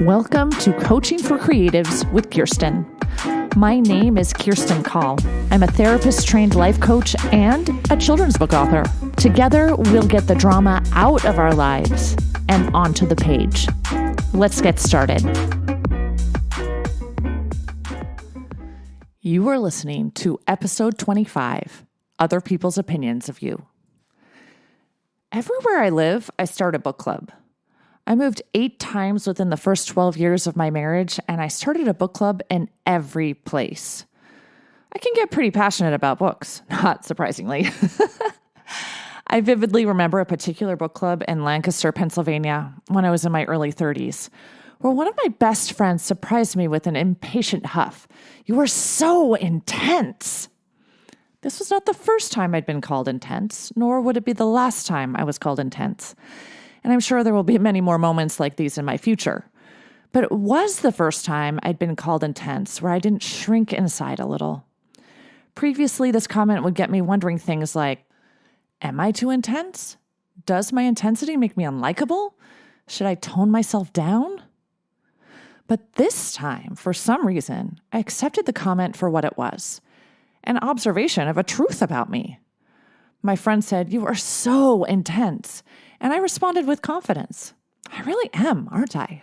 Welcome to Coaching for Creatives with Kirsten. My name is Kirsti Call. I'm a therapist-trained life coach and a children's book author. Together, we'll get the drama out of our lives and onto the page. Let's get started. You are listening to episode 25, Other People's Opinions of You. Everywhere I live, I start a book club. I moved 8 times within the first 12 years of my marriage, and I started a book club in every place. I can get pretty passionate about books, not surprisingly. I vividly remember a particular book club in Lancaster, Pennsylvania, when I was in my early 30s, where one of my best friends surprised me with an impatient huff. "You are so intense." This was not the first time I'd been called intense, nor would it be the last time I was called intense. And I'm sure there will be many more moments like these in my future. But it was the first time I'd been called intense where I didn't shrink inside a little. Previously, this comment would get me wondering things like, am I too intense? Does my intensity make me unlikable? Should I tone myself down? But this time, for some reason, I accepted the comment for what it was, an observation of a truth about me. My friend said, "You are so intense." And I responded with confidence. I really am, aren't I?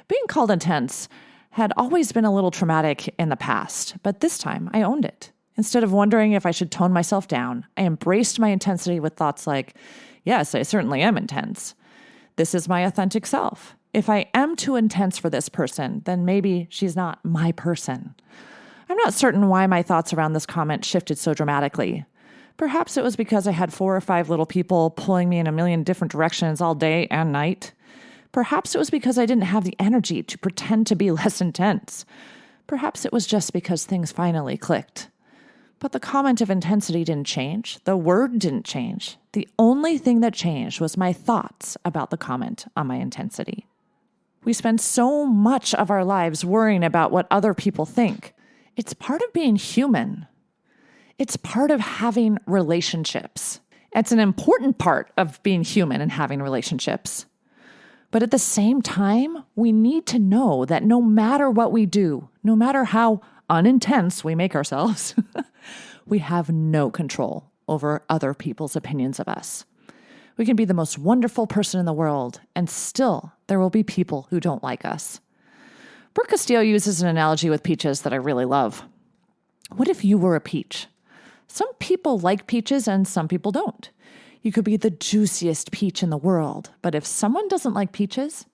Being called intense had always been a little traumatic in the past, but this time I owned it. Instead of wondering if I should tone myself down, I embraced my intensity with thoughts like, yes, I certainly am intense. This is my authentic self. If I am too intense for this person, then maybe she's not my person. I'm not certain why my thoughts around this comment shifted so dramatically. Perhaps it was because I had 4 or 5 little people pulling me in a million different directions all day and night. Perhaps it was because I didn't have the energy to pretend to be less intense. Perhaps it was just because things finally clicked. But the comment of intensity didn't change. The word didn't change. The only thing that changed was my thoughts about the comment on my intensity. We spend so much of our lives worrying about what other people think. It's part of being human. It's part of having relationships. It's an important part of being human and having relationships. But at the same time, we need to know that no matter what we do, no matter how unintense we make ourselves, we have no control over other people's opinions of us. We can be the most wonderful person in the world, and still there will be people who don't like us. Brooke Castillo uses an analogy with peaches that I really love. What if you were a peach? Some people like peaches and some people don't. You could be the juiciest peach in the world, but if someone doesn't like peaches,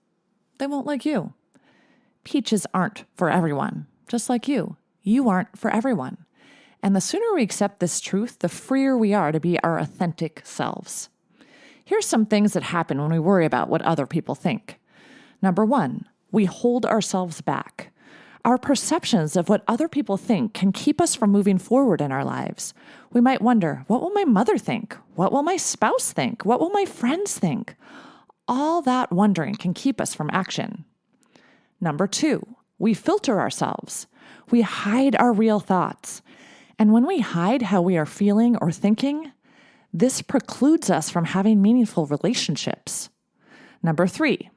they won't like you. Peaches aren't for everyone, just like you. You aren't for everyone. And the sooner we accept this truth, the freer we are to be our authentic selves. Here's some things that happen when we worry about what other people think. Number 1, we hold ourselves back. Our perceptions of what other people think can keep us from moving forward in our lives. We might wonder, what will my mother think? What will my spouse think? What will my friends think? All that wondering can keep us from action. Number 2, we filter ourselves. We hide our real thoughts. And when we hide how we are feeling or thinking, this precludes us from having meaningful relationships. Number 3,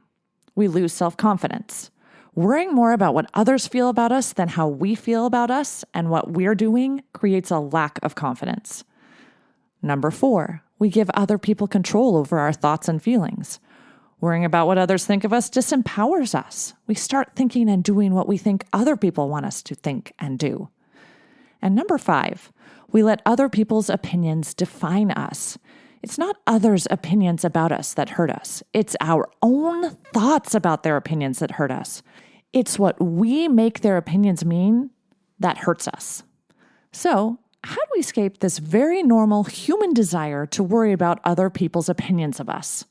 we lose self-confidence. Worrying more about what others feel about us than how we feel about us and what we're doing creates a lack of confidence. Number 4, we give other people control over our thoughts and feelings. Worrying about what others think of us disempowers us. We start thinking and doing what we think other people want us to think and do. And number 5, we let other people's opinions define us. It's not others' opinions about us that hurt us. It's our own thoughts about their opinions that hurt us. It's what we make their opinions mean that hurts us. So, how do we escape this very normal human desire to worry about other people's opinions of us?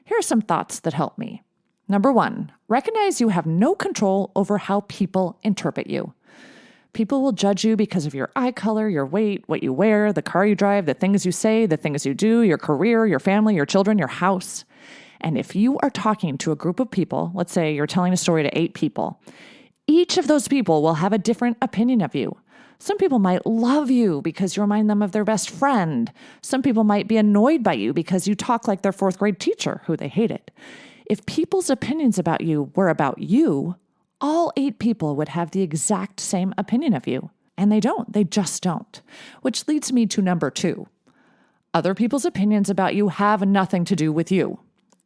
Here are some thoughts that help me. Number 1, recognize you have no control over how people interpret you. People will judge you because of your eye color, your weight, what you wear, the car you drive, the things you say, the things you do, your career, your family, your children, your house. And if you are talking to a group of people, let's say you're telling a story to 8 people, each of those people will have a different opinion of you. Some people might love you because you remind them of their best friend. Some people might be annoyed by you because you talk like their 4th grade teacher who they hated. If people's opinions about you were about you, all 8 people would have the exact same opinion of you. And they don't. They just don't. Which leads me to number 2. Other people's opinions about you have nothing to do with you.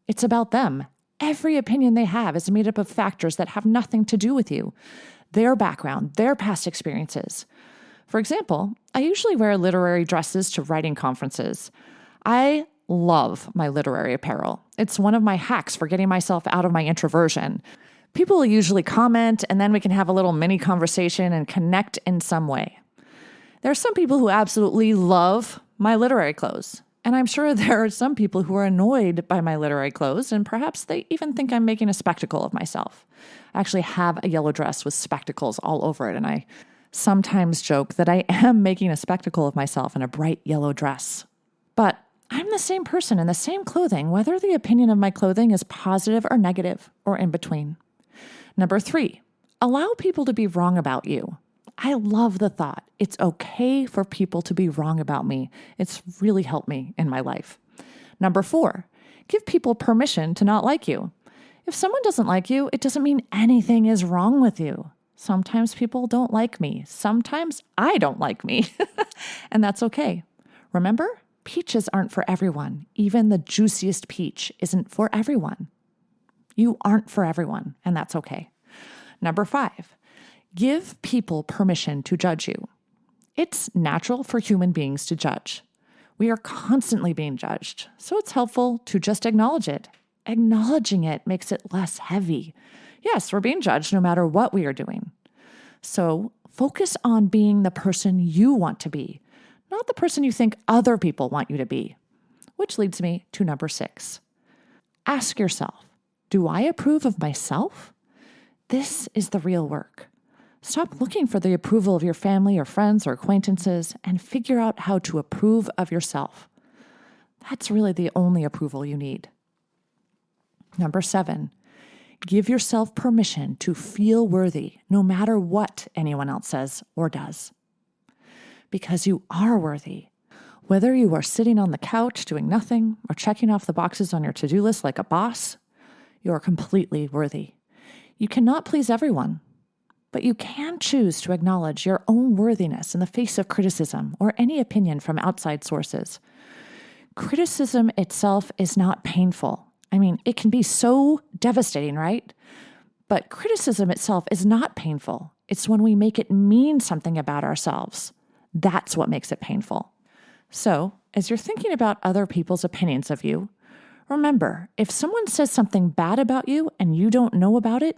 It's about them. Every opinion they have is made up of factors that have nothing to do with you. Their background, their past experiences. For example, I usually wear literary dresses to writing conferences. I love my literary apparel. It's one of my hacks for getting myself out of my introversion. People will usually comment, and then we can have a little mini conversation and connect in some way. There are some people who absolutely love my literary clothes, and I'm sure there are some people who are annoyed by my literary clothes, and perhaps they even think I'm making a spectacle of myself. I actually have a yellow dress with spectacles all over it, and I sometimes joke that I am making a spectacle of myself in a bright yellow dress. But I'm the same person in the same clothing, whether the opinion of my clothing is positive or negative or in between. Number 3, allow people to be wrong about you. I love the thought. It's okay for people to be wrong about me. It's really helped me in my life. Number 4, give people permission to not like you. If someone doesn't like you, it doesn't mean anything is wrong with you. Sometimes people don't like me. Sometimes I don't like me. And that's okay. Remember, peaches aren't for everyone. Even the juiciest peach isn't for everyone. You aren't for everyone, and that's okay. Number 5, give people permission to judge you. It's natural for human beings to judge. We are constantly being judged, so it's helpful to just acknowledge it. Acknowledging it makes it less heavy. Yes, we're being judged no matter what we are doing. So focus on being the person you want to be, not the person you think other people want you to be. Which leads me to number 6. Ask yourself, do I approve of myself? This is the real work. Stop looking for the approval of your family or friends or acquaintances and figure out how to approve of yourself. That's really the only approval you need. Number 7, give yourself permission to feel worthy no matter what anyone else says or does. Because you are worthy. Whether you are sitting on the couch doing nothing or checking off the boxes on your to-do list like a boss, you are completely worthy. You cannot please everyone, but you can choose to acknowledge your own worthiness in the face of criticism or any opinion from outside sources. Criticism itself is not painful. I mean, it can be so devastating, right? But criticism itself is not painful. It's when we make it mean something about ourselves. That's what makes it painful. So, as you're thinking about other people's opinions of you, remember, if someone says something bad about you and you don't know about it,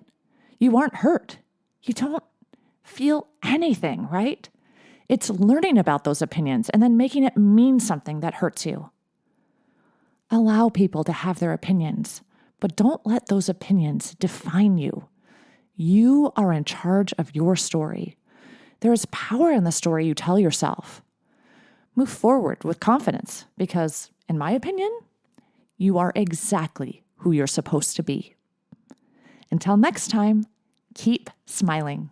you aren't hurt. You don't feel anything, right? It's learning about those opinions and then making it mean something that hurts you. Allow people to have their opinions, but don't let those opinions define you. You are in charge of your story. There is power in the story you tell yourself. Move forward with confidence because, in my opinion, you are exactly who you're supposed to be. Until next time, keep smiling.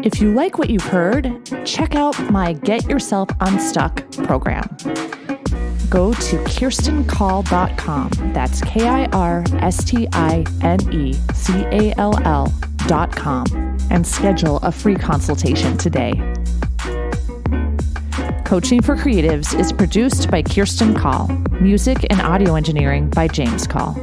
If you like what you've heard, check out my Get Yourself Unstuck program. Go to KirstenCall.com. That's KirstineCall.com and schedule a free consultation today. Coaching for Creatives is produced by Kirsti Call. Music and audio engineering by James Call.